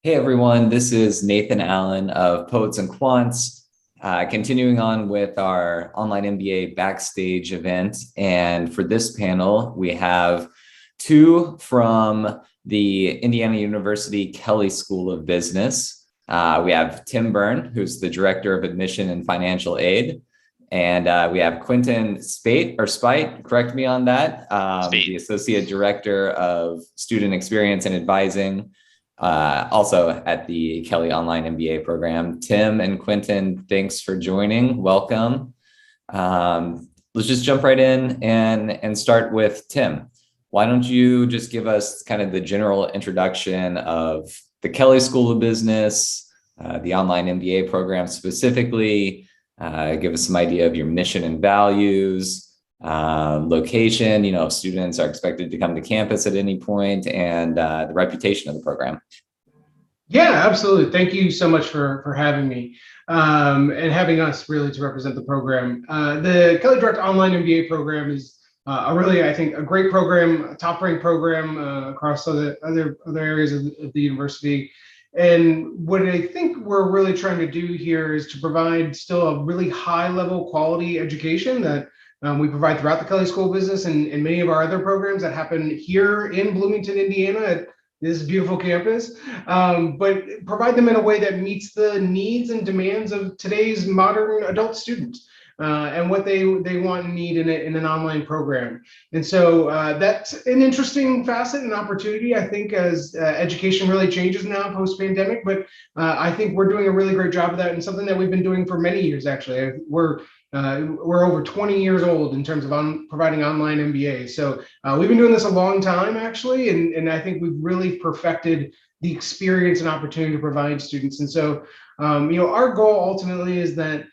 Hey everyone, this is Nathan Allen of Poets and Quants, continuing on with our Online MBA backstage event. And for this panel, we have two from the Indiana University Kelley School of Business. We have Tim Byrne, who's the Director of Admission and Financial Aid. And we have Quentin Spite, correct me on that, the Associate Director of Student Experience and Advising, also at the Kelley Online MBA program. Tim and Quentin, thanks for joining. Welcome. Let's just jump right in and start with Tim. Why don't you just give us kind of the general introduction of the Kelley School of Business, the Online MBA program specifically, give us some idea of your mission and values, location, if students are expected to come to campus at any point, and the reputation of the program. Yeah, absolutely. Thank you so much for having me and having us really to represent the program. The Kelley Direct Online MBA program is I think, a great program, a top-ranked program across other areas of the university. And what I think we're really trying to do here is to provide still a really high-level quality education that we provide throughout the Kelley School of Business and many of our other programs that happen here in Bloomington, Indiana, at this beautiful campus, but provide them in a way that meets the needs and demands of today's modern adult students. And what they want and need in an online program. And so that's an interesting facet and opportunity, I think, as education really changes now post-pandemic. But I think we're doing a really great job of that, and something that we've been doing for many years, actually. We're over 20 years old in terms of providing online MBA. So we've been doing this a long time, actually, and I think we've really perfected the experience and opportunity to provide students. And so, our goal ultimately is that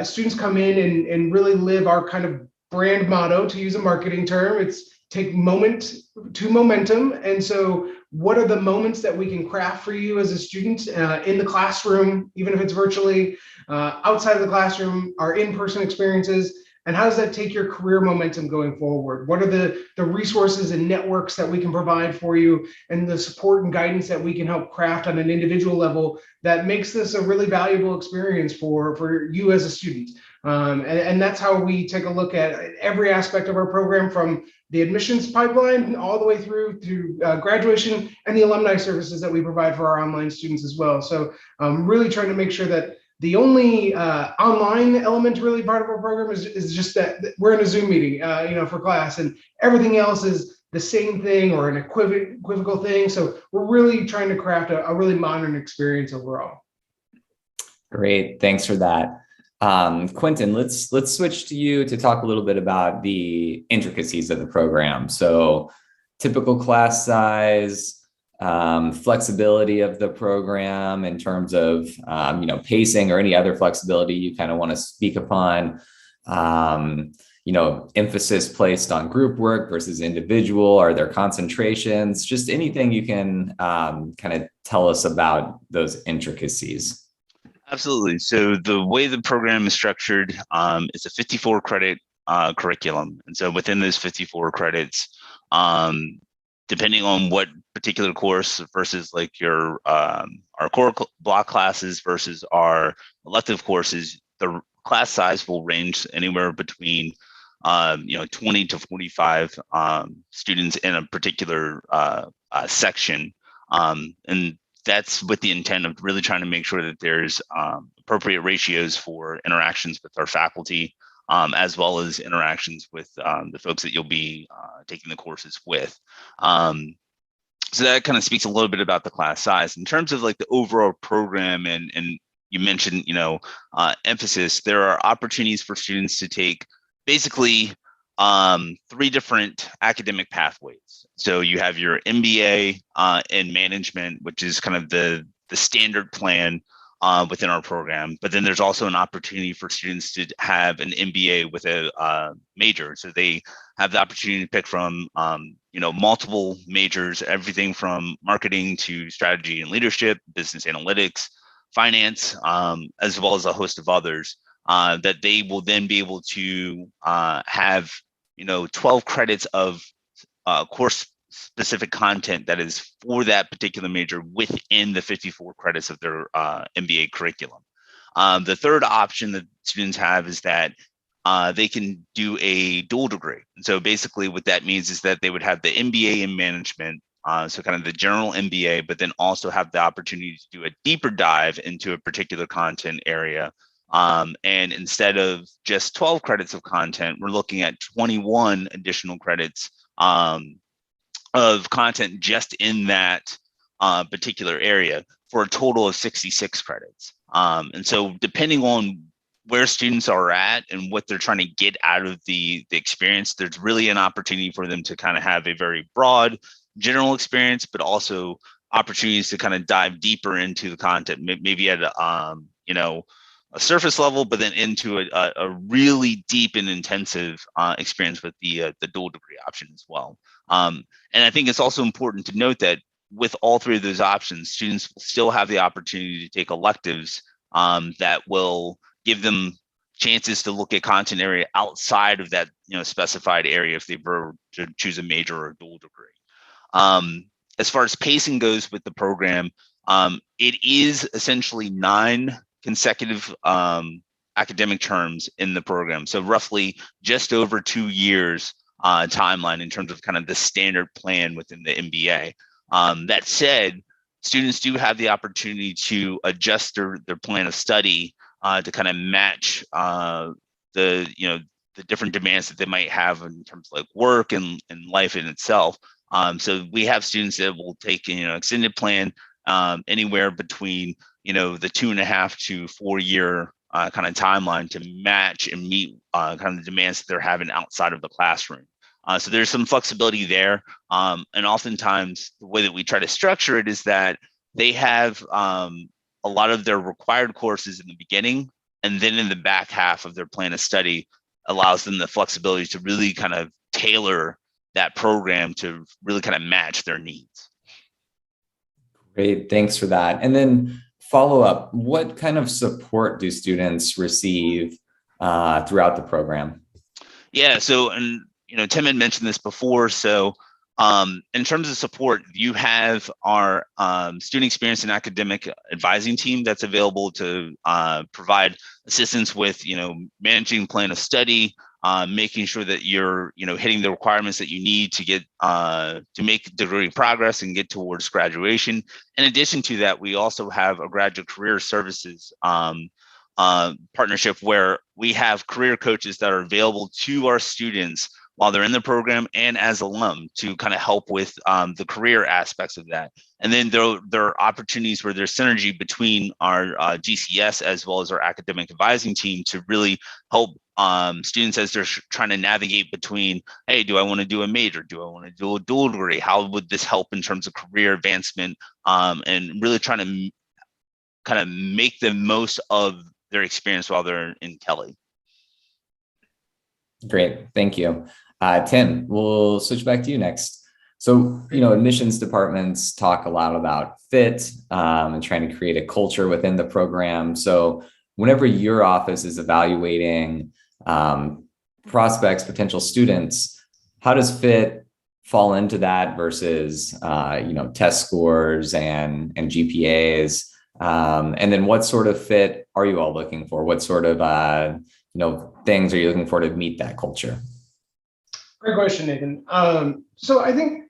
students come in and really live our kind of brand motto, to use a marketing term. It's take moment to momentum. And so what are the moments that we can craft for you as a student in the classroom, even if it's virtually, outside of the classroom, our in-person experiences? And how does that take your career momentum going forward? What are the resources and networks that we can provide for you, and the support and guidance that we can help craft on an individual level that makes this a really valuable experience for you as a student? And that's how we take a look at every aspect of our program, from the admissions pipeline all the way through to graduation, and the alumni services that we provide for our online students as well. So really trying to make sure that the only online element really part of our program is just that we're in a Zoom meeting, for class, and everything else is the same thing or an equivocal thing. So we're really trying to craft a really modern experience overall. Great, thanks for that. Quentin, let's switch to you to talk a little bit about the intricacies of the program. So typical class size, flexibility of the program in terms of, pacing or any other flexibility you kind of want to speak upon, emphasis placed on group work versus individual. Are there concentrations? Just anything you can kind of tell us about those intricacies. Absolutely. So the way the program is structured is a 54 credit curriculum. And so within those 54 credits, depending on what particular course versus like your our core block classes versus our elective courses, the class size will range anywhere between 20 to 45 students in a particular section, and that's with the intent of really trying to make sure that there's appropriate ratios for interactions with our faculty, as well as interactions with the folks that you'll be taking the courses with. So that kind of speaks a little bit about the class size. In terms of like the overall program, and you mentioned, emphasis, there are opportunities for students to take basically 3 different academic pathways. So you have your MBA in management, which is kind of the standard plan within our program. But then there's also an opportunity for students to have an MBA with a major. So they have the opportunity to pick from multiple majors, everything from marketing to strategy and leadership, business analytics, finance, as well as a host of others that they will then be able to have 12 credits of course specific content that is for that particular major within the 54 credits of their MBA curriculum. The third option that students have is that they can do a dual degree. And so basically what that means is that they would have the MBA in management, so kind of the general MBA, but then also have the opportunity to do a deeper dive into a particular content area. And instead of just 12 credits of content, we're looking at 21 additional credits of content just in that particular area for a total of 66 credits. And so depending on where students are at and what they're trying to get out of the experience, there's really an opportunity for them to kind of have a very broad general experience, but also opportunities to kind of dive deeper into the content, maybe at a surface level, but then into a really deep and intensive experience with the dual degree option as well. And I think it's also important to note that with all three of those options, students will still have the opportunity to take electives that will give them chances to look at content area outside of that specified area if they were to choose a major or a dual degree. As far as pacing goes with the program, it is essentially 9 consecutive academic terms in the program. So roughly just over 2 years timeline in terms of kind of the standard plan within the MBA. That said, students do have the opportunity to adjust their plan of study to kind of match the different demands that they might have in terms of like work and life in itself. So we have students that will take extended plan anywhere between the 2.5 to 4 year kind of timeline to match and meet kind of the demands that they're having outside of the classroom. So there's some flexibility there. And oftentimes the way that we try to structure it is that they have a lot of their required courses in the beginning, and then in the back half of their plan of study allows them the flexibility to really kind of tailor that program to really kind of match their needs. Great, thanks for that. And then follow up, what kind of support do students receive throughout the program? Yeah, so, and Tim had mentioned this before. So in terms of support, you have our student experience and academic advising team that's available to provide assistance with, managing plan of study, making sure that you're, hitting the requirements that you need to get to make degree progress and get towards graduation. In addition to that, we also have a graduate career services partnership where we have career coaches that are available to our students while they're in the program and as alum to kind of help with the career aspects of that. And then there are opportunities where there's synergy between our GCS as well as our academic advising team to really help students as they're trying to navigate between, hey, do I want to do a major? Do I want to do a dual degree? How would this help in terms of career advancement? And really trying to kind of make the most of their experience while they're in Kelley. Great, thank you. Tim, we'll switch back to you next. So, admissions departments talk a lot about fit and trying to create a culture within the program. So whenever your office is evaluating prospects, potential students, how does fit fall into that versus, test scores and GPAs? And then what sort of fit are you all looking for? What sort of, things are you looking for to meet that culture? Great question, Nathan. So I think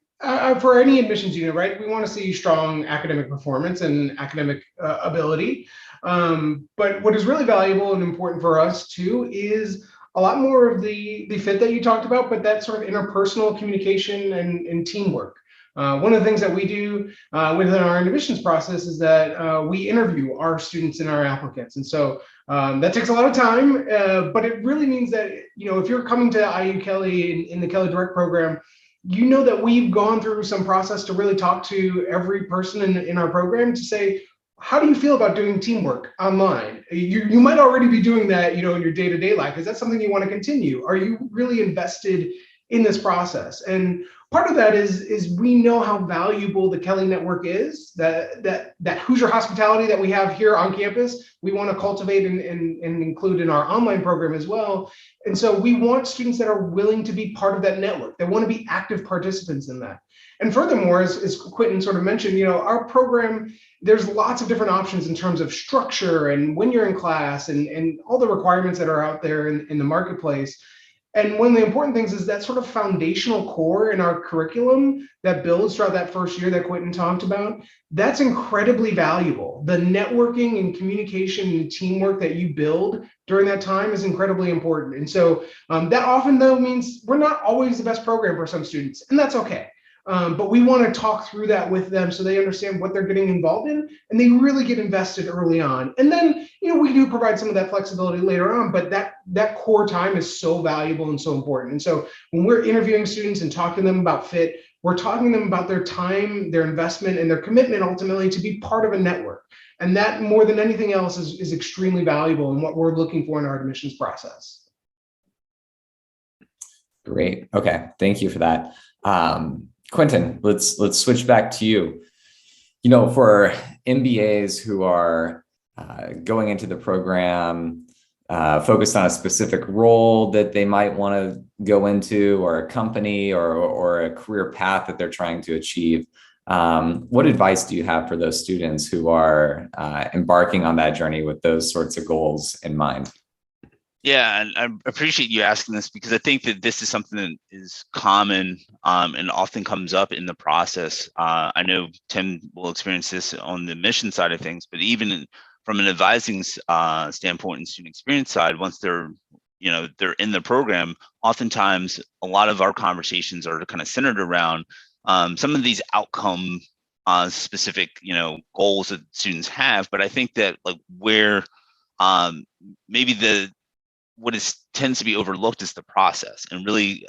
for any admissions unit, right, we want to see strong academic performance and academic ability. But what is really valuable and important for us too is a lot more of the fit that you talked about, but that sort of interpersonal communication and teamwork. One of the things that we do within our admissions process is that we interview our students and our applicants. And so that takes a lot of time, but it really means that, if you're coming to IU Kelley in the Kelley Direct program, that we've gone through some process to really talk to every person in our program to say, how do you feel about doing teamwork online? You might already be doing that, in your day-to-day life. Is that something you want to continue? Are you really invested in this process. And part of that is we know how valuable the Kelley network is, that Hoosier hospitality that we have here on campus, we want to cultivate and include in our online program as well. And so we want students that are willing to be part of that network. They want to be active participants in that. And furthermore, as Quentin sort of mentioned, our program, there's lots of different options in terms of structure and when you're in class and all the requirements that are out there in the marketplace. And one of the important things is that sort of foundational core in our curriculum that builds throughout that first year that Quentin talked about, that's incredibly valuable. The networking and communication and teamwork that you build during that time is incredibly important. And so that often, though, means we're not always the best program for some students, and that's okay. But we want to talk through that with them so they understand what they're getting involved in and they really get invested early on. And then, we do provide some of that flexibility later on, but that core time is so valuable and so important. And so when we're interviewing students and talking to them about fit, we're talking to them about their time, their investment, and their commitment ultimately to be part of a network. And that, more than anything else, is extremely valuable in what we're looking for in our admissions process. Great. Okay. Thank you for that. Quentin, let's switch back to you. For MBAs who are going into the program, focused on a specific role that they might want to go into, or a company or a career path that they're trying to achieve, what advice do you have for those students who are embarking on that journey with those sorts of goals in mind? Yeah, and I appreciate you asking this because I think that this is something that is common and often comes up in the process. I know Tim will experience this on the mission side of things, but even from an advising standpoint and student experience side, once they're in the program, oftentimes a lot of our conversations are kind of centered around some of these outcome specific goals that students have. But I think that where maybe what tends to be overlooked is the process, and really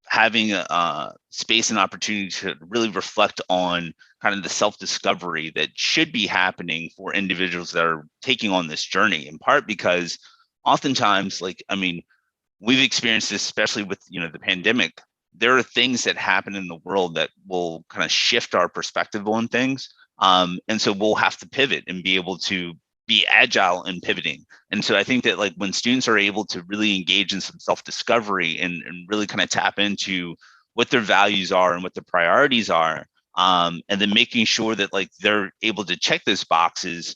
having a space and opportunity to really reflect on kind of the self-discovery that should be happening for individuals that are taking on this journey, in part because oftentimes, we've experienced this, especially with the pandemic. There are things that happen in the world that will kind of shift our perspective on things, and so we'll have to pivot and be able to be agile in pivoting. And so I think that when students are able to really engage in some self-discovery and really kind of tap into what their values are and what their priorities are, and then making sure that they're able to check those boxes,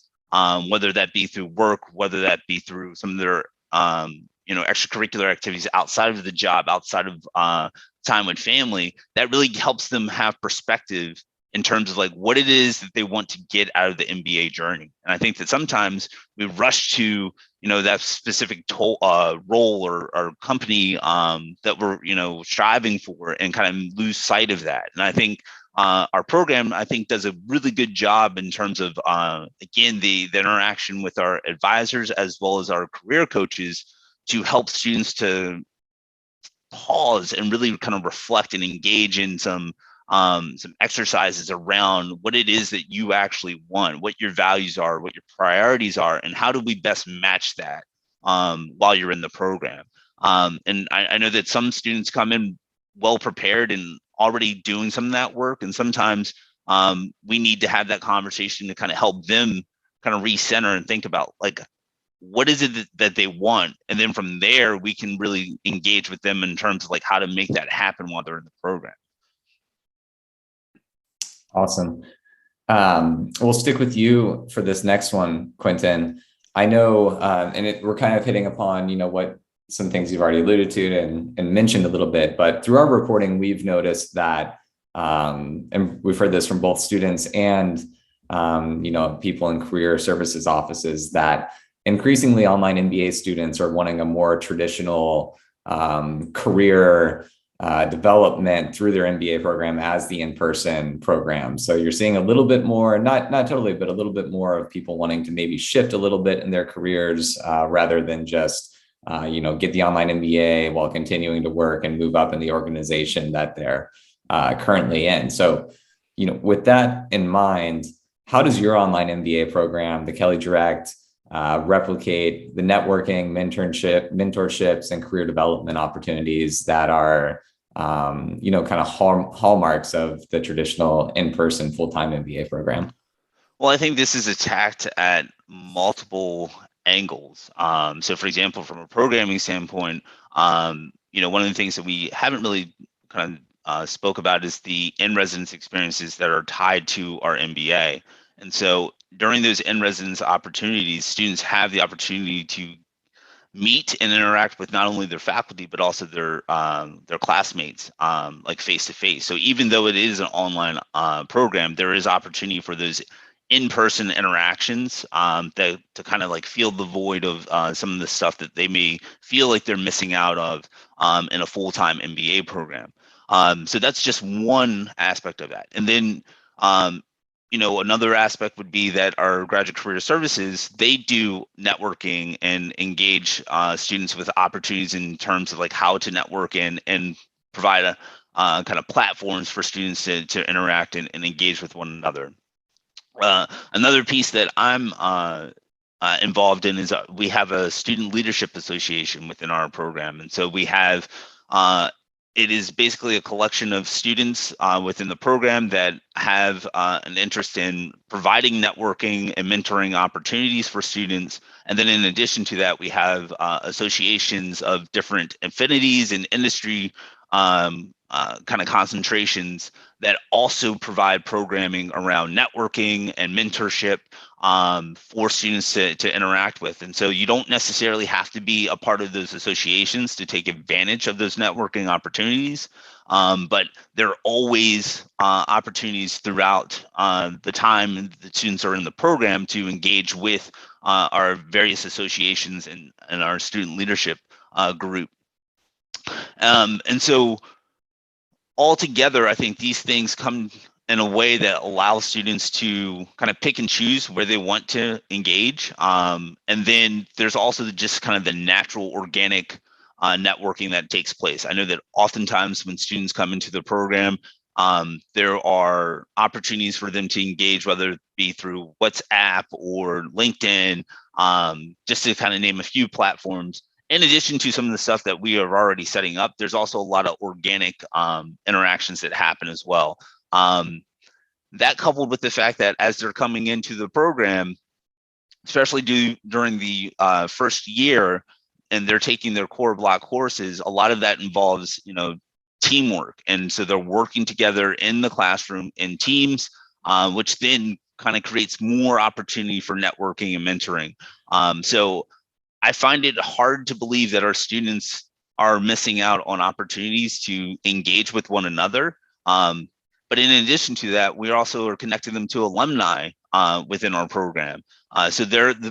whether that be through work, whether that be through some of their extracurricular activities outside of the job, outside of time with family, that really helps them have perspective in terms of what it is that they want to get out of the MBA journey. And I think that sometimes we rush to, that specific role or company that we're striving for, and kind of lose sight of that. And I think our program, does a really good job in terms of, again, the interaction with our advisors as well as our career coaches to help students to pause and really kind of reflect and engage in some exercises around what it is that you actually want, what your values are, what your priorities are, and how do we best match that while you're in the program. And I know that some students come in well prepared and already doing some of that work, and sometimes we need to have that conversation to kind of help them kind of recenter and think about what is it that they want, and then from there we can really engage with them in terms of how to make that happen while they're in the program. Awesome. We'll stick with you for this next one, Quentin. I know, we're kind of hitting upon, what some things you've already alluded to and mentioned a little bit, but through our reporting, we've noticed that, and we've heard this from both students and, people in career services offices, that increasingly online MBA students are wanting a more traditional career development through their MBA program as the in-person program. So you're seeing a little bit more, not totally, but a little bit more of people wanting to maybe shift a little bit in their careers rather than just, get the online MBA while continuing to work and move up in the organization that they're currently in. So, with that in mind, how does your online MBA program, the Kelley Direct, replicate the networking, mentorships, and career development opportunities that are kind of hallmarks of the traditional in-person full-time MBA program? Well, I think this is attacked at multiple angles. So, for example, from a programming standpoint, one of the things that we haven't really kind of spoke about is the in-residence experiences that are tied to our MBA. And so, during those in-residence opportunities, students have the opportunity to meet and interact with not only their faculty but also their classmates, like face to face. So even though it is an online program, there is opportunity for those in-person interactions, that to kind of like fill the void of some of the stuff that they may feel like they're missing out of in a full-time MBA program. So that's just one aspect of that. And then another aspect would be that our graduate career services, they do networking and engage students with opportunities in terms of like how to network and provide a kind of platforms for students to interact and engage with one another. Another piece that I'm involved in is we have a student leadership association within our program. And so we have it is basically a collection of students within the program that have an interest in providing networking and mentoring opportunities for students. And then in addition to that, we have associations of different affinities and industry kind of concentrations that also provide programming around networking and mentorship for students to interact with. And so you don't necessarily have to be a part of those associations to take advantage of those networking opportunities. But there are always opportunities throughout the time the students are in the program to engage with our various associations and our student leadership group. And so altogether, I think these things come in a way that allows students to kind of pick and choose where they want to engage. And then there's also just kind of the natural organic networking that takes place. I know that oftentimes when students come into the program, there are opportunities for them to engage, whether it be through WhatsApp or LinkedIn, just to kind of name a few platforms. In addition to some of the stuff that we are already setting up, there's also a lot of organic interactions that happen as well. That coupled with the fact that as they're coming into the program, especially during the first year, and they're taking their core block courses, a lot of that involves, teamwork. And so they're working together in the classroom in teams, which then kind of creates more opportunity for networking and mentoring. So I find it hard to believe that our students are missing out on opportunities to engage with one another. But in addition to that, we also are connecting them to alumni within our program. So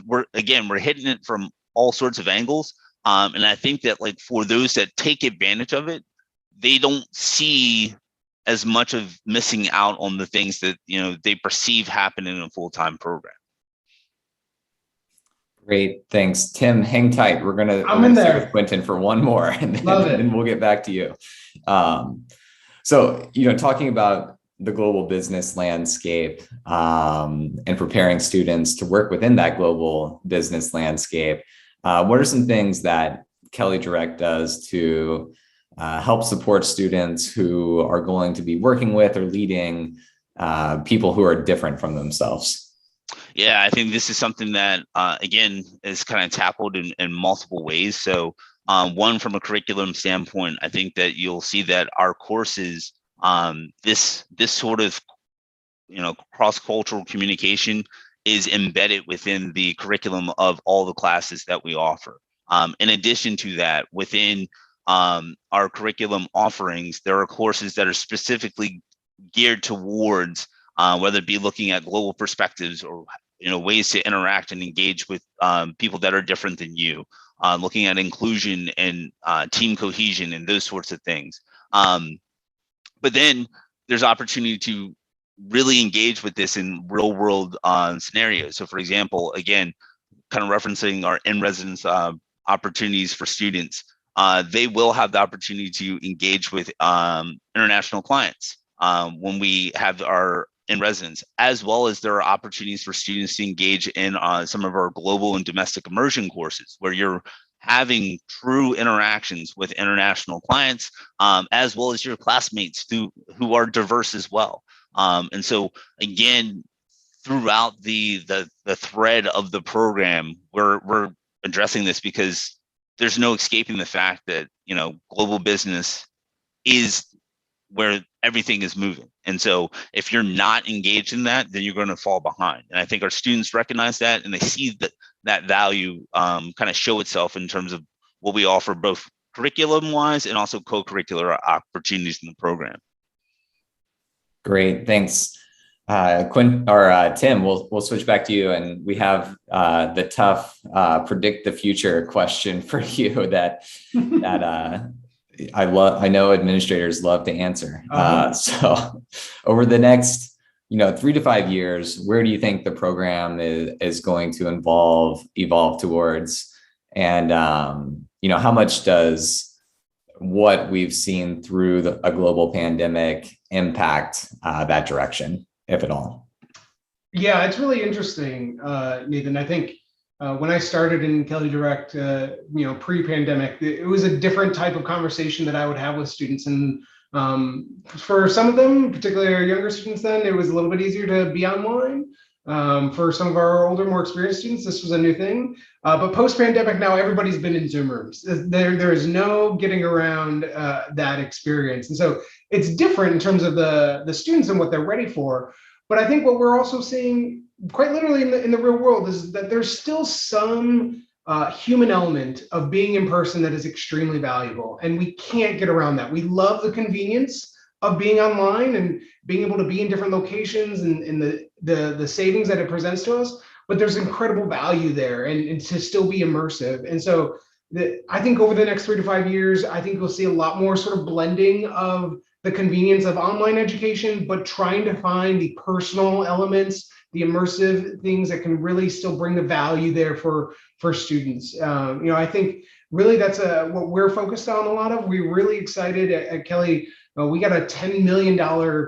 we're hitting it from all sorts of angles. And I think that like for those that take advantage of it, they don't see as much of missing out on the things that they perceive happen in a full-time program. Great, thanks, Tim. Hang tight. We're gonna stick with Quentin for one more, and then we'll get back to you. So talking about the global business landscape and preparing students to work within that global business landscape, what are some things that Kelley Direct does to help support students who are going to be working with or leading people who are different from themselves? Yeah, I think this is something that, again, is kind of tackled in multiple ways. So one, from a curriculum standpoint, I think that you'll see that our courses, this sort of, cross-cultural communication is embedded within the curriculum of all the classes that we offer. In addition to that, within our curriculum offerings, there are courses that are specifically geared towards whether it be looking at global perspectives or ways to interact and engage with people that are different than you, looking at inclusion and team cohesion and those sorts of things. But then there's opportunity to really engage with this in real world scenarios. So for example, again, kind of referencing our in-residence opportunities for students, they will have the opportunity to engage with international clients when we have our in residence, as well as there are opportunities for students to engage in some of our global and domestic immersion courses, where you're having true interactions with international clients, as well as your classmates who are diverse as well. And so again, throughout the thread of the program, we're addressing this because there's no escaping the fact that, you know, global business is where everything is moving. And so if you're not engaged in that, then you're going to fall behind. And I think our students recognize that, and they see that value kind of show itself in terms of what we offer, both curriculum wise and also co-curricular opportunities in the program. Great, thanks. Quinn or Tim, we'll switch back to you, and we have the tough predict the future question for you that I know administrators love to answer. So over the next 3 to 5 years, where do you think the program is going to evolve towards? And how much does what we've seen through a global pandemic impact that direction, if at all? Yeah, it's really interesting, Nathan. I think when I started in Kelley Direct, pre-pandemic, it was a different type of conversation that I would have with students. And for some of them, particularly our younger students then, it was a little bit easier to be online. For some of our older, more experienced students, this was a new thing. But post-pandemic, now everybody's been in Zoom rooms. There is no getting around that experience. And so it's different in terms of the students and what they're ready for. But I think what we're also seeing quite literally in the real world is that there's still some human element of being in person that is extremely valuable. And we can't get around that. We love the convenience of being online and being able to be in different locations and the savings that it presents to us, but there's incredible value there and to still be immersive. And so I think over the next 3 to 5 years, I think we'll see a lot more sort of blending of the convenience of online education, but trying to find the personal elements, the immersive things that can really still bring the value there for students. I think really that's what we're focused on a lot of. We're really excited at Kelley. We got a $10 million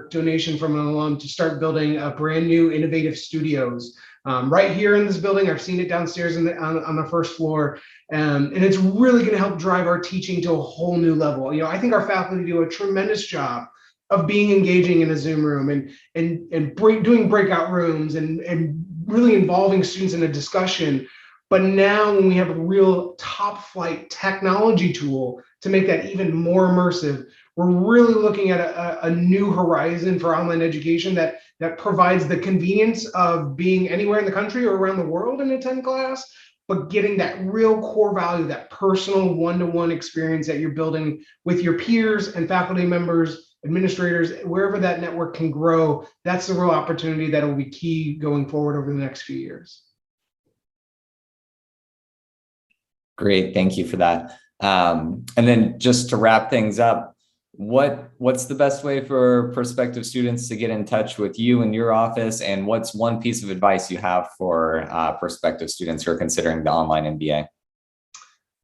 donation from an alum to start building a brand new innovative studios right here in this building. I've seen it downstairs on the first floor, and it's really going to help drive our teaching to a whole new level. I think our faculty do a tremendous job of being engaging in a Zoom room and doing breakout rooms and really involving students in a discussion. But now when we have a real top flight technology tool to make that even more immersive, we're really looking at a new horizon for online education that provides the convenience of being anywhere in the country or around the world and attend class, but getting that real core value, that personal one-to-one experience that you're building with your peers and faculty members, administrators, wherever that network can grow. That's the real opportunity that will be key going forward over the next few years. Great, thank you for that. And then just to wrap things up, what's the best way for prospective students to get in touch with you and your office? And what's one piece of advice you have for prospective students who are considering the online MBA?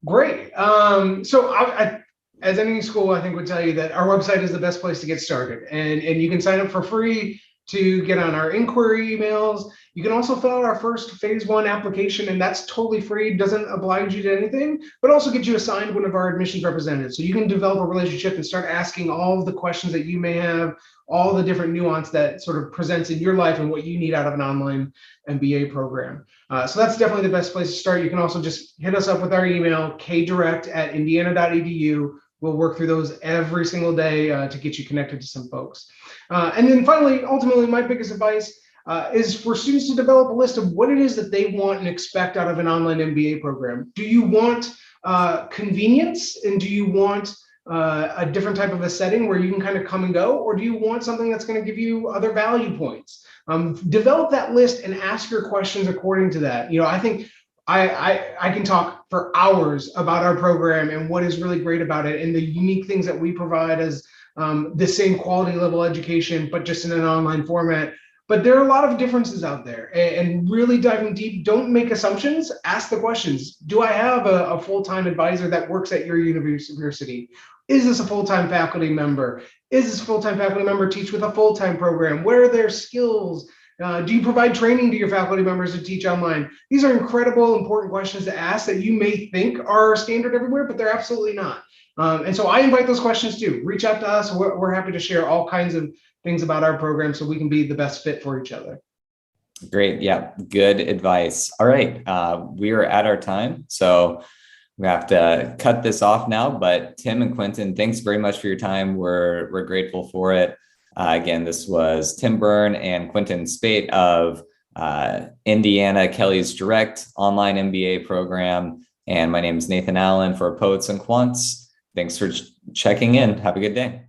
Great. So I, as any school, I think would tell you that our website is the best place to get started. And you can sign up for free to get on our inquiry emails. You can also fill out our first phase 1 application, and that's totally free, doesn't oblige you to anything, but also get you assigned one of our admissions representatives. So you can develop a relationship and start asking all of the questions that you may have, all the different nuance that sort of presents in your life and what you need out of an online MBA program. So that's definitely the best place to start. You can also just hit us up with our email, kdirect@indiana.edu. We'll work through those every single day to get you connected to some folks. And then finally, ultimately, my biggest advice is for students to develop a list of what it is that they want and expect out of an online MBA program. Do you want convenience, and do you want a different type of a setting where you can kind of come and go, or do you want something that's going to give you other value points? Develop that list and ask your questions according to that. I think I can talk for hours about our program and what is really great about it and the unique things that we provide as the same quality level education, but just in an online format. But there are a lot of differences out there, and really diving deep, don't make assumptions, ask the questions. Do I have a full-time advisor that works at your university? Is this a full-time faculty member? Is this full-time faculty member teach with a full-time program? What are their skills? Do you provide training to your faculty members to teach online? These are incredible, important questions to ask that you may think are standard everywhere, but they're absolutely not. And so I invite those questions too. Reach out to us. We're happy to share all kinds of things about our program so we can be the best fit for each other. Great. Yeah, good advice. All right. We are at our time. So we have to cut this off now, but Tim and Quentin, thanks very much for your time. We're grateful for it. Again, this was Tim Byrne and Quentin Spate of Indiana Kelley's Direct Online MBA program. And my name is Nathan Allen for Poets and Quants. Thanks for checking in. Have a good day.